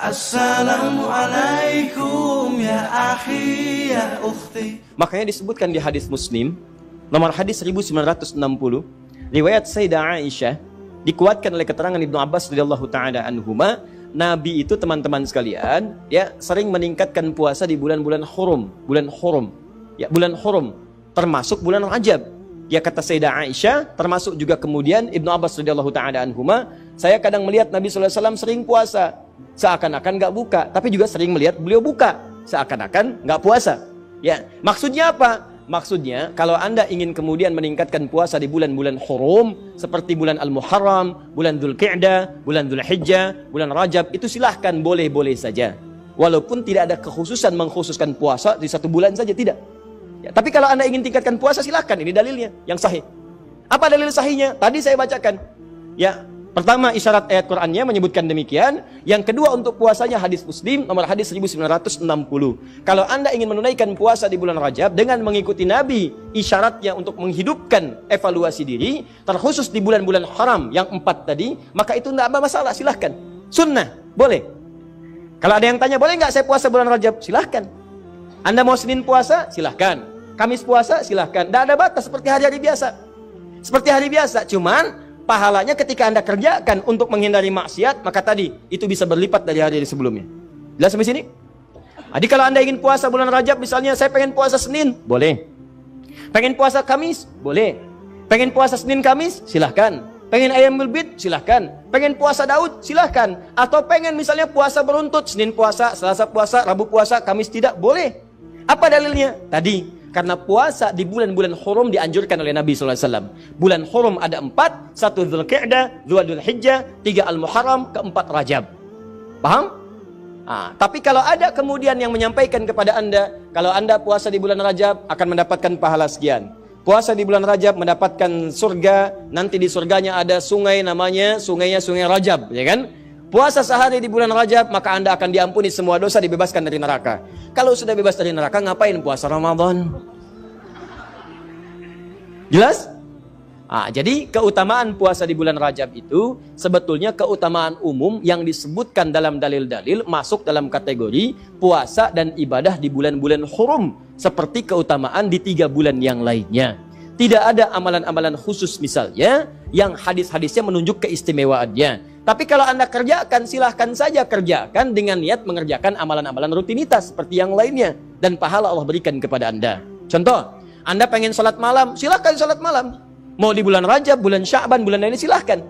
Assalamualaikum ya akhi ya ukhti. Makanya disebutkan di hadis Muslim nomor hadis 1960, riwayat Sayyidah Aisyah, dikuatkan oleh keterangan Ibnu Abbas radhiyallahu taala anhuma, Nabi itu teman-teman sekalian ya sering meningkatkan puasa di bulan-bulan hurum, bulan hurum termasuk bulan Rajab. Ya kata Sayyidah Aisyah, termasuk juga kemudian Ibnu Abbas radhiyallahu taala anhuma, saya kadang melihat Nabi sallallahu alaihi wasallam sering puasa seakan-akan enggak buka, tapi juga sering melihat beliau buka seakan-akan enggak puasa. Ya, maksudnya apa? Maksudnya kalau Anda ingin kemudian meningkatkan puasa di bulan-bulan hurum seperti bulan Al-Muharram, bulan Dzulqa'dah, bulan Dzulhijjah, bulan Rajab, itu silahkan, boleh-boleh saja. Walaupun tidak ada kekhususan mengkhususkan puasa di satu bulan saja, tidak. Ya, tapi kalau Anda ingin tingkatkan puasa, silahkan, ini dalilnya yang sahih. Apa dalil sahihnya? Tadi saya bacakan. Ya, pertama isyarat ayat Qur'annya menyebutkan demikian. Yang kedua untuk puasanya hadis Muslim nomor hadis 1960. Kalau Anda ingin menunaikan puasa di bulan Rajab dengan mengikuti Nabi, isyaratnya untuk menghidupkan evaluasi diri, terkhusus di bulan-bulan haram yang 4 tadi, maka itu tidak ada masalah, silahkan. Sunnah, boleh. Kalau ada yang tanya, boleh nggak saya puasa bulan Rajab? Silahkan. Anda mau Senin puasa? Silahkan. Kamis puasa? Silahkan. Tidak ada batas, seperti hari-hari biasa. Seperti hari biasa, cuman pahalanya ketika Anda kerjakan untuk menghindari maksiat, maka tadi itu bisa berlipat dari hari-hari sebelumnya. Jelas sampai sini? Jadi kalau Anda ingin puasa bulan Rajab, misalnya saya pengen puasa Senin, boleh. Pengen puasa Kamis, boleh. Pengen puasa Senin Kamis, silahkan. Pengen Ayyamul Bid, silahkan. Pengen puasa Daud, silahkan. Atau pengen misalnya puasa beruntut, Senin puasa, Selasa puasa, Rabu puasa, Kamis tidak, boleh. Apa dalilnya? Tadi, karena puasa di bulan-bulan hurum dianjurkan oleh Nabi SAW. Bulan hurum ada 4, 1 Dzulqa'dah, 2 Dzulhijjah, 3 Al-Muharram, 4 Rajab. Paham? Tapi kalau ada kemudian yang menyampaikan kepada Anda, kalau Anda puasa di bulan Rajab akan mendapatkan pahala sekian. Puasa di bulan Rajab mendapatkan surga, nanti di surganya ada sungai, namanya Sungai Rajab, ya kan? Puasa sehari di bulan Rajab, maka Anda akan diampuni semua dosa, dibebaskan dari neraka. Kalau sudah bebas dari neraka, ngapain puasa Ramadan? Jelas? Jadi keutamaan puasa di bulan Rajab itu sebetulnya keutamaan umum yang disebutkan dalam dalil-dalil masuk dalam kategori puasa dan ibadah di bulan-bulan hurum, seperti keutamaan di 3 bulan yang lainnya. Tidak ada amalan-amalan khusus misalnya yang hadis-hadisnya menunjuk keistimewaannya. Tapi kalau Anda kerjakan, silahkan saja kerjakan dengan niat mengerjakan amalan-amalan rutinitas seperti yang lainnya, dan pahala Allah berikan kepada Anda. Contoh, Anda pengen sholat malam, silahkan sholat malam. Mau di bulan Rajab, bulan Sya'ban, bulan lain silahkan.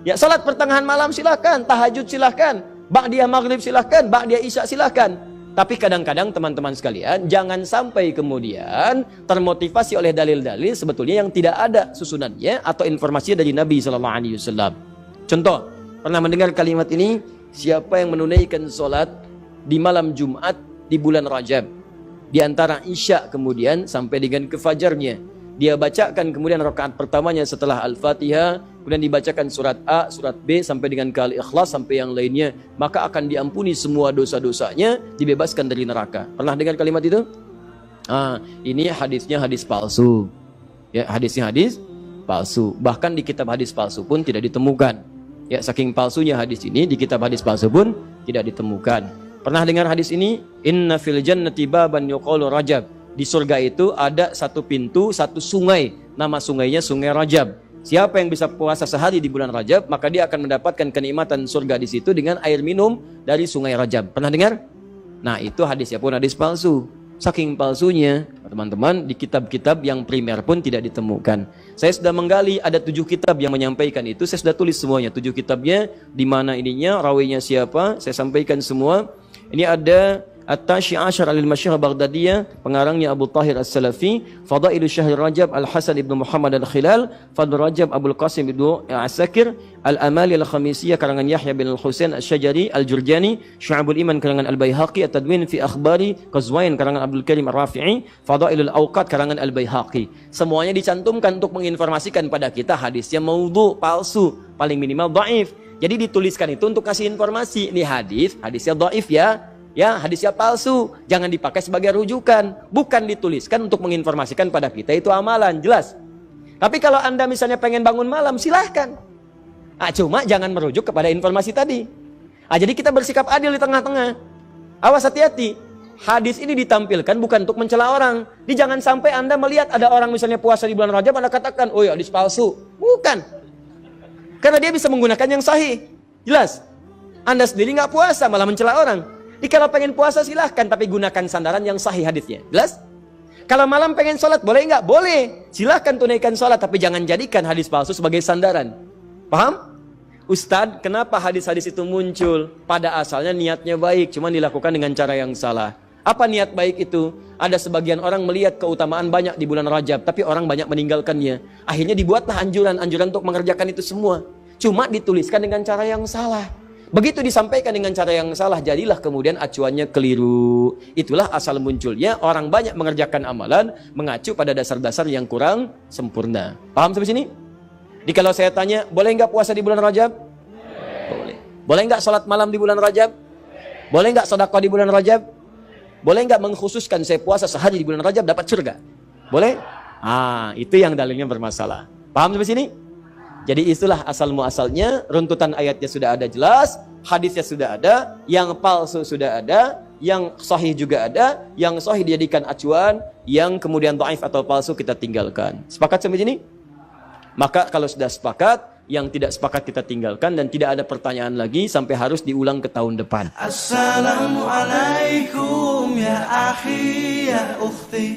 Ya, sholat pertengahan malam silahkan, tahajud silahkan, ba'diyah maghrib silahkan, ba'diyah isya silahkan. Tapi kadang-kadang teman-teman sekalian, jangan sampai kemudian termotivasi oleh dalil-dalil sebetulnya yang tidak ada susunannya atau informasinya dari Nabi SAW. Contoh, pernah mendengar kalimat ini, siapa yang menunaikan sholat di malam Jumat di bulan Rajab, di antara isya kemudian sampai dengan ke fajarnya, dia bacakan kemudian rakaat pertamanya setelah Al-Fatihah, kemudian dibacakan surat A, surat B sampai dengan ke Al-Ikhlas sampai yang lainnya, maka akan diampuni semua dosa-dosanya, dibebaskan dari neraka. Pernah dengar kalimat itu? Ini hadisnya hadis palsu. Ya, hadisnya hadis palsu. Bahkan di kitab hadis palsu pun tidak ditemukan. Ya, saking palsunya hadis ini, di kitab hadis palsu pun tidak ditemukan. Pernah dengar hadis ini? Inna fil jannati baban yuqalu Rajab. Di surga itu ada satu pintu, satu sungai. Nama sungainya Sungai Rajab. Siapa yang bisa puasa sehari di bulan Rajab, maka dia akan mendapatkan kenikmatan surga di situ dengan air minum dari Sungai Rajab. Pernah dengar? Nah, itu hadisnya pun hadis palsu. Saking palsunya, teman-teman, di kitab-kitab yang primer pun tidak ditemukan. Saya sudah menggali, ada 7 kitab yang menyampaikan itu. Saya sudah tulis semuanya, 7 kitabnya, di mana ininya, rawinya siapa, saya sampaikan semua. Ini ada At-Tashi Ashar al-Masyhur Baghdadiyah, pengarangnya Abu Tahir As-Salafi, Fadailu Syahr Rajab Al-Hasan ibn Muhammad Al-Khilal, Fadl Rajab Abul Qasim ibn Asakir, Al-Amali Al-Khamisiyah karangan Yahya bin Al-Husain Al-Syajari Al-Jurjani, Syu'abul Iman karangan Al-Baihaqi, At-Tadwin fi Akhbari Qazwain karangan Abdul Karim Ar-Rafi'i, Fadailul Awqat karangan Al-Baihaqi. Semuanya dicantumkan untuk menginformasikan pada kita hadisnya maudhu, palsu, paling minimal dhaif. Jadi dituliskan itu untuk kasih informasi, ini hadisnya dhaif ya. Ya, hadisnya palsu, jangan dipakai sebagai rujukan. Bukan dituliskan untuk menginformasikan pada kita itu amalan, jelas. Tapi kalau Anda misalnya pengen bangun malam, silahkan. Cuma jangan merujuk kepada informasi tadi. Jadi kita bersikap adil di tengah-tengah. Awas hati-hati. Hadis ini ditampilkan bukan untuk mencela orang. Jangan sampai Anda melihat ada orang misalnya puasa di bulan Rajab, Anda katakan, oh ya hadis palsu. Bukan. Karena dia bisa menggunakan yang sahih. Jelas. Anda sendiri nggak puasa, malah mencela orang. Kalau pengen puasa silahkan, tapi gunakan sandaran yang sahih hadisnya. Jelas? Kalau malam pengen sholat, boleh nggak? Boleh. Silahkan tunaikan sholat, tapi jangan jadikan hadis palsu sebagai sandaran. Paham? Ustadz, kenapa hadis-hadis itu muncul? Pada asalnya niatnya baik, cuma dilakukan dengan cara yang salah. Apa niat baik itu? Ada sebagian orang melihat keutamaan banyak di bulan Rajab, tapi orang banyak meninggalkannya. Akhirnya dibuatlah anjuran-anjuran untuk mengerjakan itu semua. Cuma dituliskan dengan cara yang salah. Begitu disampaikan dengan cara yang salah, jadilah kemudian acuannya keliru. Itulah asal munculnya orang banyak mengerjakan amalan mengacu pada dasar-dasar yang kurang sempurna. Paham sampai sini? Jadi kalau saya tanya, boleh nggak puasa di bulan Rajab? Boleh. Boleh nggak sholat malam di bulan Rajab? Boleh nggak sedekah di bulan Rajab? Boleh nggak mengkhususkan saya puasa sehari di bulan Rajab dapat surga? Boleh? Itu yang dalilnya bermasalah. Paham sampai sini? Jadi itulah asal muasalnya, runtutan ayatnya sudah ada jelas, hadisnya sudah ada, yang palsu sudah ada, yang sahih juga ada, yang sahih dijadikan acuan, yang kemudian dhaif atau palsu kita tinggalkan. Sepakat sampai sini? Maka kalau sudah sepakat, yang tidak sepakat kita tinggalkan dan tidak ada pertanyaan lagi sampai harus diulang ke tahun depan. Assalamualaikum ya akhi ya ukhti.